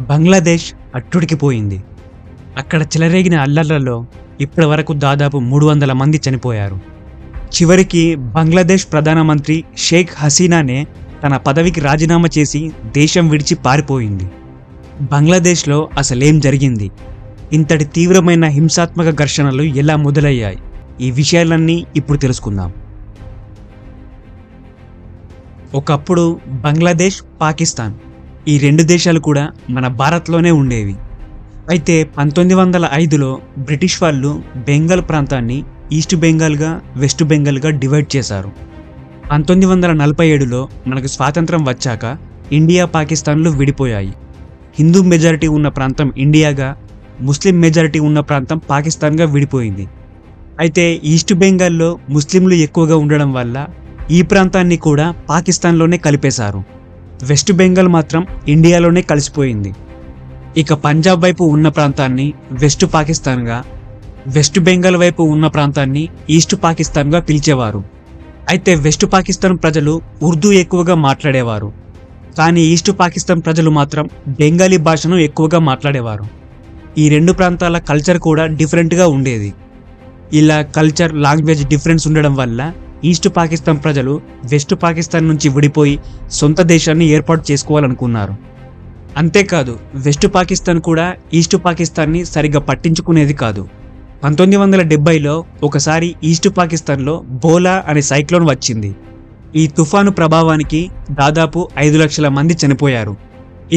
బంగ్లాదేశ్ అట్టుడికిపోయింది. అక్కడ చెలరేగిన అల్లర్లలో ఇప్పటి వరకు దాదాపు 300 మంది చనిపోయారు. చివరికి బంగ్లాదేశ్ ప్రధానమంత్రి షేక్ హసీనానే తన పదవికి రాజీనామా చేసి దేశం విడిచి పారిపోయింది. బంగ్లాదేశ్లో అసలేం జరిగింది? ఇంతటి తీవ్రమైన హింసాత్మక ఘర్షణలు ఎలా మొదలయ్యాయి? ఈ విషయాలన్నీ ఇప్పుడు తెలుసుకుందాం. ఒకప్పుడు బంగ్లాదేశ్, పాకిస్తాన్ ఈ రెండు దేశాలు కూడా మన భారత్లోనే ఉండేవి. అయితే 1905లో బ్రిటిష్ వాళ్ళు బెంగాల్ ప్రాంతాన్ని ఈస్ట్ బెంగాల్గా, వెస్ట్ బెంగాల్గా డివైడ్ చేశారు. 1947లో మనకు స్వాతంత్రం వచ్చాక ఇండియా, పాకిస్తాన్లు విడిపోయాయి. హిందూ మెజారిటీ ఉన్న ప్రాంతం ఇండియాగా, ముస్లిం మెజారిటీ ఉన్న ప్రాంతం పాకిస్తాన్గా విడిపోయింది. అయితే ఈస్ట్ బెంగాల్లో ముస్లింలు ఎక్కువగా ఉండడం వల్ల ఈ ప్రాంతాన్ని కూడా పాకిస్తాన్లోనే కలిపేశారు. వెస్ట్ బెంగాల్ మాత్రం ఇండియాలోనే కలిసిపోయింది. ఇక పంజాబ్ వైపు ఉన్న ప్రాంతాన్ని వెస్ట్ పాకిస్తాన్గా, వెస్ట్ బెంగాల్ వైపు ఉన్న ప్రాంతాన్ని ఈస్ట్ పాకిస్తాన్గా పిలిచేవారు. అయితే వెస్ట్ పాకిస్తాన్ ప్రజలు ఉర్దూ ఎక్కువగా మాట్లాడేవారు, కానీ ఈస్ట్ పాకిస్తాన్ ప్రజలు మాత్రం బెంగాలీ భాషను ఎక్కువగా మాట్లాడేవారు. ఈ రెండు ప్రాంతాల కల్చర్ కూడా డిఫరెంట్గా ఉండేది. ఇలా కల్చర్, లాంగ్వేజ్ డిఫరెన్స్ ఉండడం వల్ల ఈస్ట్ పాకిస్తాన్ ప్రజలు వెస్ట్ పాకిస్తాన్ నుంచి విడిపోయి సొంత దేశాన్ని ఏర్పాటు చేసుకోవాలనుకున్నారు. అంతేకాదు వెస్ట్ పాకిస్తాన్ కూడా ఈస్ట్ పాకిస్తాన్ని సరిగ్గా పట్టించుకునేది కాదు. 1970లో ఒకసారి ఈస్ట్ పాకిస్తాన్లో బోలా అనే సైక్లోన్ వచ్చింది. ఈ తుఫాను ప్రభావానికి దాదాపు 5 లక్షల మంది చనిపోయారు.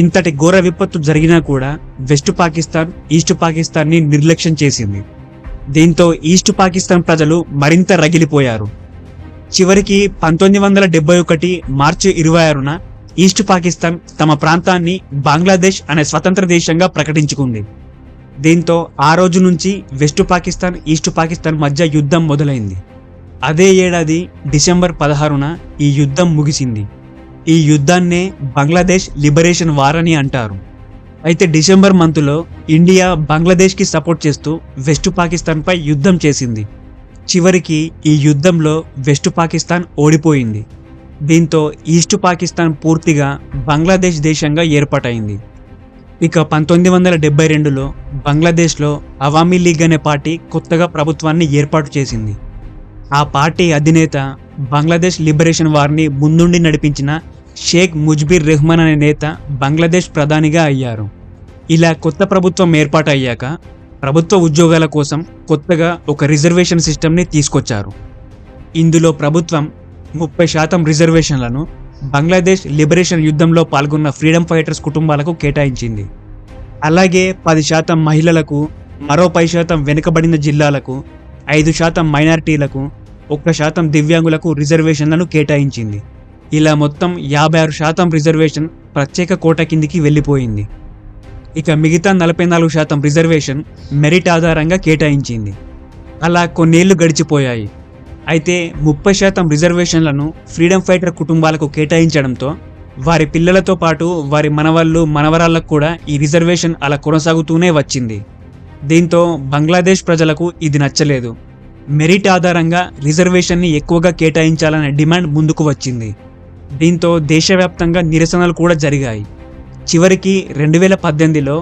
ఇంతటి ఘోర విపత్తు జరిగినా కూడా వెస్ట్ పాకిస్తాన్ ఈస్ట్ పాకిస్తాన్ని నిర్లక్ష్యం చేసింది. దీంతో ఈస్ట్ పాకిస్తాన్ ప్రజలు మరింత రగిలిపోయారు. చివరికి 1971 మార్చి 26న ఈస్ట్ పాకిస్తాన్ తమ ప్రాంతాన్ని బంగ్లాదేశ్ అనే స్వతంత్ర దేశంగా ప్రకటించుకుంది. దీంతో ఆ రోజు నుంచి వెస్ట్ పాకిస్తాన్, ఈస్ట్ పాకిస్తాన్ మధ్య యుద్ధం మొదలైంది. అదే ఏడాది డిసెంబర్ 16న ఈ యుద్ధం ముగిసింది. ఈ యుద్ధాన్నే బంగ్లాదేశ్ లిబరేషన్ వార్ అని అంటారు. అయితే డిసెంబర్ మంత్లో ఇండియా బంగ్లాదేశ్కి సపోర్ట్ చేస్తూ వెస్ట్ పాకిస్తాన్పై యుద్ధం చేసింది. చివరికి ఈ యుద్ధంలో వెస్ట్ పాకిస్తాన్ ఓడిపోయింది. దీంతో ఈస్ట్ పాకిస్తాన్ పూర్తిగా బంగ్లాదేశ్ దేశంగా ఏర్పాటైంది. ఇక 1972లో బంగ్లాదేశ్లో అవామీ లీగ్ అనే పార్టీ కొత్తగా ప్రభుత్వాన్ని ఏర్పాటు చేసింది. ఆ పార్టీ అధినేత బంగ్లాదేశ్ లిబరేషన్ వార్ని ముందుండి నడిపించిన షేక్ ముజిబుర్ రెహమాన్ అనే నేత బంగ్లాదేశ్ ప్రధానిగా అయ్యారు. ఇలా కొత్త ప్రభుత్వం ఏర్పాటయ్యాక ప్రభుత్వ ఉద్యోగాల కోసం కొత్తగా ఒక రిజర్వేషన్ సిస్టమ్ని తీసుకొచ్చారు. ఇందులో ప్రభుత్వం 30% రిజర్వేషన్లను బంగ్లాదేశ్ లిబరేషన్ యుద్ధంలో పాల్గొన్న ఫ్రీడమ్ ఫైటర్స్ కుటుంబాలకు కేటాయించింది. అలాగే 10% మహిళలకు, మరో 10% వెనుకబడిన జిల్లాలకు, 5% మైనారిటీలకు, 1% దివ్యాంగులకు రిజర్వేషన్లను కేటాయించింది. ఇలా మొత్తం 56% రిజర్వేషన్ ప్రత్యేక కోట కిందికి వెళ్ళిపోయింది. ఇక మిగతా 44% రిజర్వేషన్ మెరిట్ ఆధారంగా కేటాయించింది. అలా కొన్నేళ్లు గడిచిపోయాయి. అయితే 30% రిజర్వేషన్లను ఫ్రీడమ్ ఫైటర్ కుటుంబాలకు కేటాయించడంతో వారి పిల్లలతో పాటు వారి మనవళ్ళు, మనవరాళ్లకు కూడా ఈ రిజర్వేషన్ అలా కొనసాగుతూనే వచ్చింది. దీంతో బంగ్లాదేశ్ ప్రజలకు ఇది నచ్చలేదు. మెరిట్ ఆధారంగా రిజర్వేషన్ని ఎక్కువగా కేటాయించాలనే డిమాండ్ ముందుకు వచ్చింది. దీంతో దేశవ్యాప్తంగా నిరసనలు కూడా జరిగాయి. చివరికి 2018లో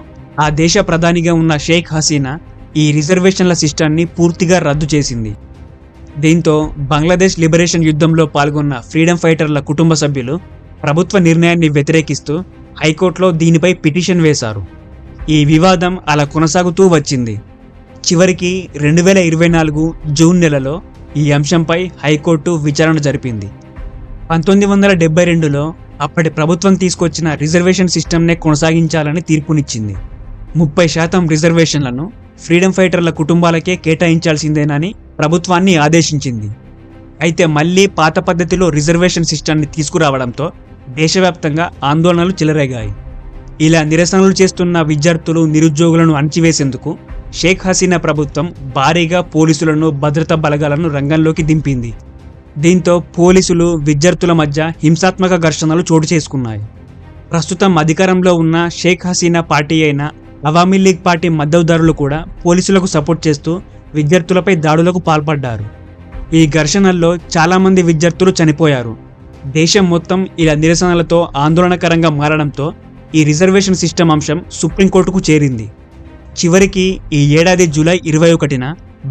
ఆ దేశ ప్రధానిగా ఉన్న షేక్ హసీనా ఈ రిజర్వేషన్ల సిస్టాన్ని పూర్తిగా రద్దు చేసింది. దీంతో బంగ్లాదేశ్ లిబరేషన్ యుద్ధంలో పాల్గొన్న ఫ్రీడమ్ ఫైటర్ల కుటుంబ సభ్యులు ప్రభుత్వ నిర్ణయాన్ని వ్యతిరేకిస్తూ హైకోర్టులో దీనిపై పిటిషన్ వేశారు. ఈ వివాదం అలా కొనసాగుతూ వచ్చింది. చివరికి 2024 జూన్ నెలలో ఈ అంశంపై హైకోర్టు విచారణ జరిపింది. 1972లో అప్పటి ప్రభుత్వం తీసుకొచ్చిన రిజర్వేషన్ సిస్టమ్నే కొనసాగించాలని తీర్పునిచ్చింది. 30% రిజర్వేషన్లను ఫ్రీడమ్ ఫైటర్ల కుటుంబాలకే కేటాయించాల్సిందేనని ప్రభుత్వాన్ని ఆదేశించింది. అయితే మళ్లీ పాత పద్ధతిలో రిజర్వేషన్ సిస్టాన్ని తీసుకురావడంతో దేశవ్యాప్తంగా ఆందోళనలు చెలరేగాయి. ఇలా నిరసనలు చేస్తున్న విద్యార్థులు, నిరుద్యోగులను అణచివేసేందుకు షేక్ హసీనా ప్రభుత్వం భారీగా పోలీసులను, భద్రతా బలగాలను రంగంలోకి దింపింది. దీంతో పోలీసులు, విద్యార్థుల మధ్య హింసాత్మక ఘర్షణలు చోటు చేసుకున్నాయి. ప్రస్తుతం అధికారంలో ఉన్న షేక్ హసీనా పార్టీ అయిన అవామీ లీగ్ పార్టీ మద్దతుదారులు కూడా పోలీసులకు సపోర్ట్ చేస్తూ విద్యార్థులపై దాడులకు పాల్పడ్డారు. ఈ ఘర్షణల్లో చాలామంది విద్యార్థులు చనిపోయారు. దేశం మొత్తం ఇలా నిరసనలతో ఆందోళనకరంగా మారడంతో ఈ రిజర్వేషన్ సిస్టమ్ అంశం సుప్రీంకోర్టుకు చేరింది. చివరికి ఈ ఏడాది జూలై 21న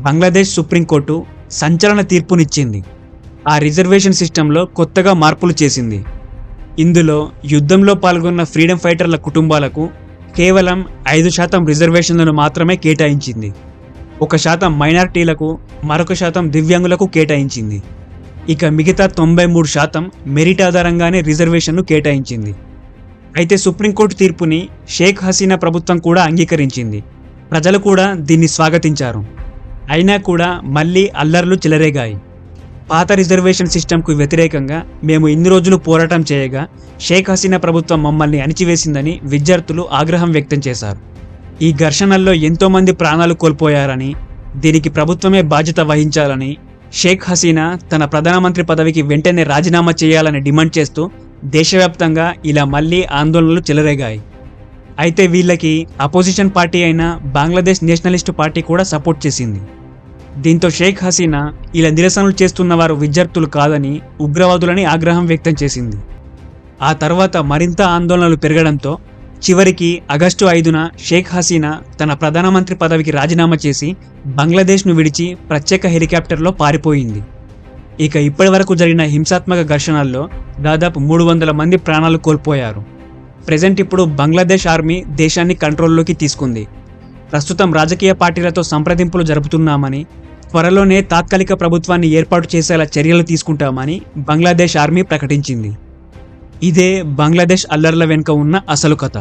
బంగ్లాదేశ్ సుప్రీంకోర్టు సంచలన తీర్పునిచ్చింది. ఆ రిజర్వేషన్ సిస్టంలో కొత్తగా మార్పులు చేసింది. ఇందులో యుద్ధంలో పాల్గొన్న ఫ్రీడమ్ ఫైటర్ల కుటుంబాలకు కేవలం 5% రిజర్వేషన్లను మాత్రమే కేటాయించింది. 1% మైనారిటీలకు, మరొక శాతం దివ్యాంగులకు కేటాయించింది. ఇక మిగతా 93% మెరిట్ ఆధారంగానే రిజర్వేషన్ను కేటాయించింది. అయితే సుప్రీంకోర్టు తీర్పుని షేక్ హసీనా ప్రభుత్వం కూడా అంగీకరించింది. ప్రజలు కూడా దీన్ని స్వాగతించారు. అయినా కూడా మళ్ళీ అల్లర్లు చెలరేగాయి. పాత రిజర్వేషన్ సిస్టంకు వ్యతిరేకంగా మేము ఇన్ని రోజులు పోరాటం చేయగా షేక్ హసీనా ప్రభుత్వం మమ్మల్ని అణిచివేసిందని విద్యార్థులు ఆగ్రహం వ్యక్తం చేశారు. ఈ ఘర్షణల్లో ఎంతోమంది ప్రాణాలు కోల్పోయారని, దీనికి ప్రభుత్వమే బాధ్యత వహించాలని షేక్ హసీనా తన ప్రధానమంత్రి పదవికి వెంటనే రాజీనామా చేయాలని డిమాండ్ చేస్తూ దేశవ్యాప్తంగా ఇలా మళ్ళీ ఆందోళనలు చెలరేగాయి. అయితే వీళ్ళకి అపోజిషన్ పార్టీ అయిన బంగ్లాదేశ్ నేషనలిస్టు పార్టీ కూడా సపోర్ట్ చేసింది. దీంతో షేక్ హసీనా ఇలా నిరసనలు చేస్తున్న వారు విద్యార్థులు కాదని, ఉగ్రవాదులని ఆగ్రహం వ్యక్తం చేసింది. ఆ తర్వాత మరింత ఆందోళనలు పెరగడంతో చివరికి ఆగస్టు 5న షేక్ హసీనా తన ప్రధానమంత్రి పదవికి రాజీనామా చేసి బంగ్లాదేశ్ను విడిచి ప్రత్యేక హెలికాప్టర్లో పారిపోయింది. ఇక ఇప్పటి వరకు జరిగిన హింసాత్మక ఘర్షణల్లో దాదాపు 300 మంది ప్రాణాలు కోల్పోయారు. ప్రెజెంట్ ఇప్పుడు బంగ్లాదేశ్ ఆర్మీ దేశాన్ని కంట్రోల్లోకి తీసుకుంది. ప్రస్తుతం రాజకీయ పార్టీలతో సంప్రదింపులు జరుపుతున్నామని, త్వరలోనే తాత్కాలిక ప్రభుత్వాన్ని ఏర్పాటు చేసేలా చర్యలు తీసుకుంటామని బంగ్లాదేశ్ ఆర్మీ ప్రకటించింది. ఇదే బంగ్లాదేశ్ అల్లర్ల వెనుక ఉన్న అసలు కథ.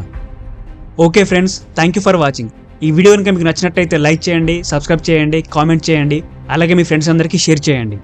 Okay friends, thank you for watching. ఈ వీడియో కనుక మీకు నచ్చినట్టయితే లైక్ చేయండి, సబ్స్క్రైబ్ చేయండి, కామెంట్ చేయండి, అలాగే మీ ఫ్రెండ్స్ అందరికీ షేర్ చేయండి.